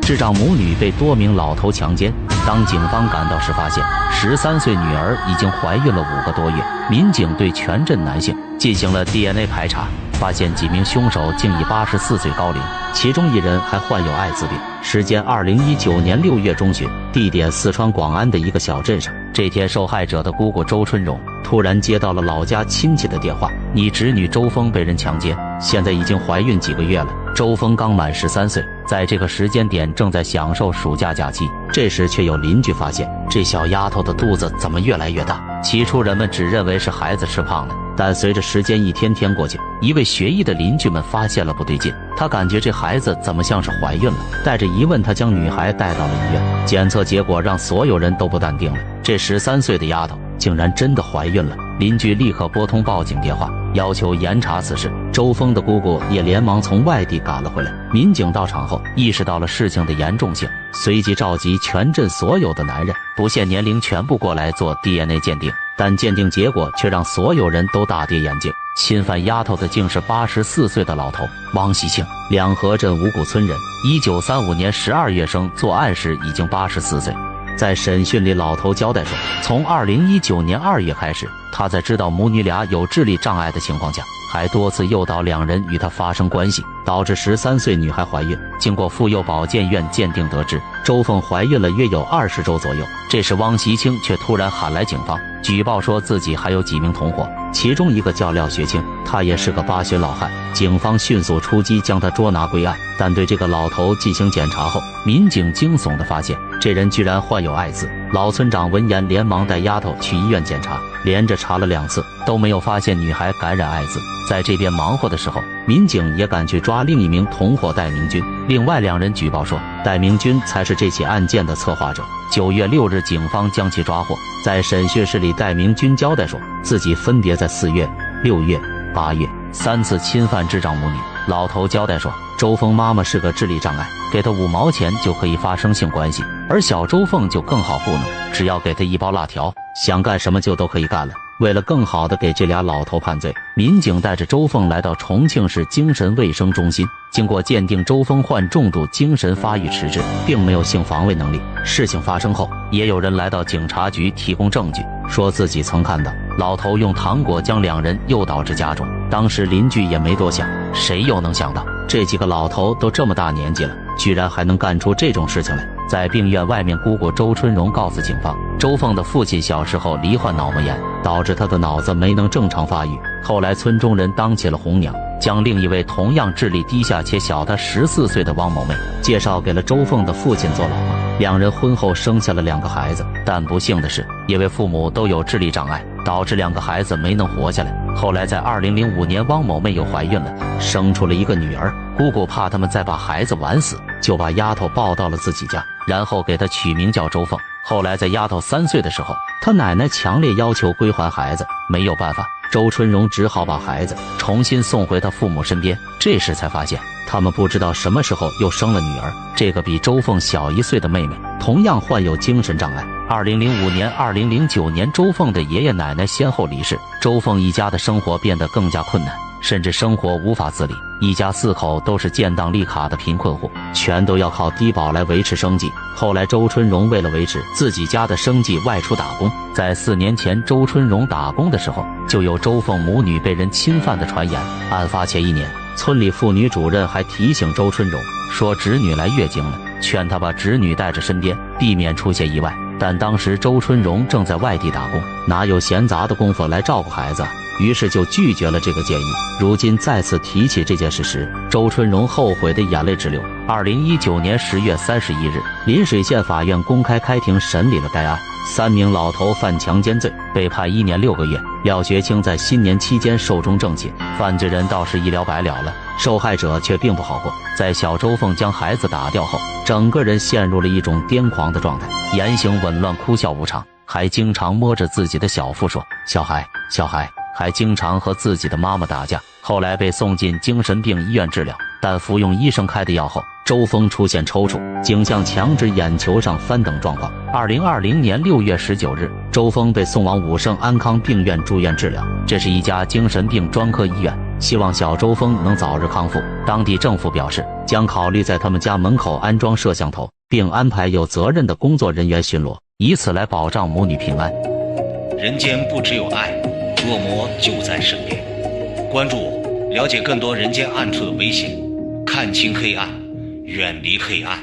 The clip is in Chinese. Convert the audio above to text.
智障母女被多名老头强奸。当警方赶到时，发现13岁女儿已经怀孕了5个多月。民警对全镇男性进行了 DNA 排查，发现几名凶手竟已84岁高龄，其中1人还患有艾滋病。时间2019年6月中旬，地点四川广安的一个小镇上。这天，受害者的姑姑周春荣突然接到了老家亲戚的电话：“你侄女周峰被人强奸，现在已经怀孕几个月了。”周峰刚满13岁，在这个时间点正在享受暑假假期。这时却有邻居发现，这小丫头的肚子怎么越来越大？起初人们只认为是孩子吃胖了，但随着时间一天天过去，一位学医的邻居们发现了不对劲，他感觉这孩子怎么像是怀孕了。带着疑问，他将女孩带到了医院，检测结果让所有人都不淡定了，这13岁的丫头竟然真的怀孕了。邻居立刻拨通报警电话，要求严查此事。周峰的姑姑也连忙从外地赶了回来。民警到场后意识到了事情的严重性，随即召集全镇所有的男人，不限年龄，全部过来做 DNA 鉴定。但鉴定结果却让所有人都大跌眼镜，侵犯丫头的竟是84岁的老头王喜庆，两河镇五谷村人，1935年12月生，作案时已经84岁。在审讯里，老头交代说，从2019年2月开始，他在知道母女俩有智力障碍的情况下，还多次诱导两人与他发生关系，导致13岁女孩怀孕。经过妇幼保健院鉴定得知，周凤怀孕了约有20周左右。这时汪习清却突然喊来警方，举报说自己还有几名同伙，其中一个叫廖学清，他也是个8旬老汉。警方迅速出击，将他捉拿归案。但对这个老头进行检查后，民警惊悚地发现，这人居然患有艾滋。老村长闻言连忙带丫头去医院检查，连着查了2次都没有发现女孩感染艾滋。在这边忙活的时候，民警也赶去抓另一名同伙戴明军。另外2人举报说，戴明军才是这起案件的策划者。9月6日，警方将其抓获。在审讯室里，戴明军交代说，自己分别在4月、6月、8月3次侵犯智障母女。老头交代说，周凤妈妈是个智力障碍，给她5毛钱就可以发生性关系，而小周凤就更好糊弄，只要给她1包辣条，想干什么就都可以干了。为了更好地给这俩老头判罪，民警带着周凤来到重庆市精神卫生中心。经过鉴定，周凤患重度精神发育迟滞，并没有性防卫能力。事情发生后，也有人来到警察局提供证据，说自己曾看到老头用糖果将2人诱导至家中。当时邻居也没多想，谁又能想到这几个老头都这么大年纪了，居然还能干出这种事情来。在病院外面，姑姑周春荣告诉警方，周凤的父亲小时候罹患脑膜炎，导致他的脑子没能正常发育。后来村中人当起了红娘，将另一位同样智力低下且小他14岁的汪某妹介绍给了周凤的父亲做老婆。2人婚后生下了2个孩子，但不幸的是，因为父母都有智力障碍，导致2个孩子没能活下来。后来在2005年，汪某妹又怀孕了，生出了一个女儿。姑姑怕他们再把孩子玩死，就把丫头抱到了自己家，然后给她取名叫周凤。后来在丫头3岁的时候，她奶奶强烈要求归还孩子，没有办法，周春荣只好把孩子重新送回他父母身边。这时才发现，他们不知道什么时候又生了女儿，这个比周凤小1岁的妹妹，同样患有精神障碍。2005年、2009年，周凤的爷爷奶奶先后离世，周凤一家的生活变得更加困难，甚至生活无法自理。一家4口都是建档立卡的贫困户，全都要靠低保来维持生计。后来周春荣为了维持自己家的生计外出打工。在4年前，周春荣打工的时候，就有周凤母女被人侵犯的传言。案发前1年，村里妇女主任还提醒周春荣说，侄女来月经了，劝她把侄女带着身边，避免出现意外。但当时周春荣正在外地打工，哪有闲杂的功夫来照顾孩子啊？于是就拒绝了这个建议。如今再次提起这件事时，周春荣后悔的眼泪直流。2019年10月31日，临水县法院公开开庭审理了该案，3名老头犯强奸罪，被判1年6个月。廖学清在新年期间寿终正寝，犯罪人倒是一了百了了，受害者却并不好过。在小周凤将孩子打掉后，整个人陷入了一种癫狂的状态，言行紊乱，哭笑无常，还经常摸着自己的小腹说小孩小孩，还经常和自己的妈妈打架。后来被送进精神病医院治疗，但服用医生开的药后，周峰出现抽搐、颈项强直、眼球上翻等状况。2020年6月19日，周峰被送往武胜安康病院住院治疗，这是一家精神病专科医院。希望小周峰能早日康复。当地政府表示，将考虑在他们家门口安装摄像头，并安排有责任的工作人员巡逻，以此来保障母女平安。人间不只有爱，恶魔就在身边。关注我，了解更多人间暗处的危险，看清黑暗，远离黑暗。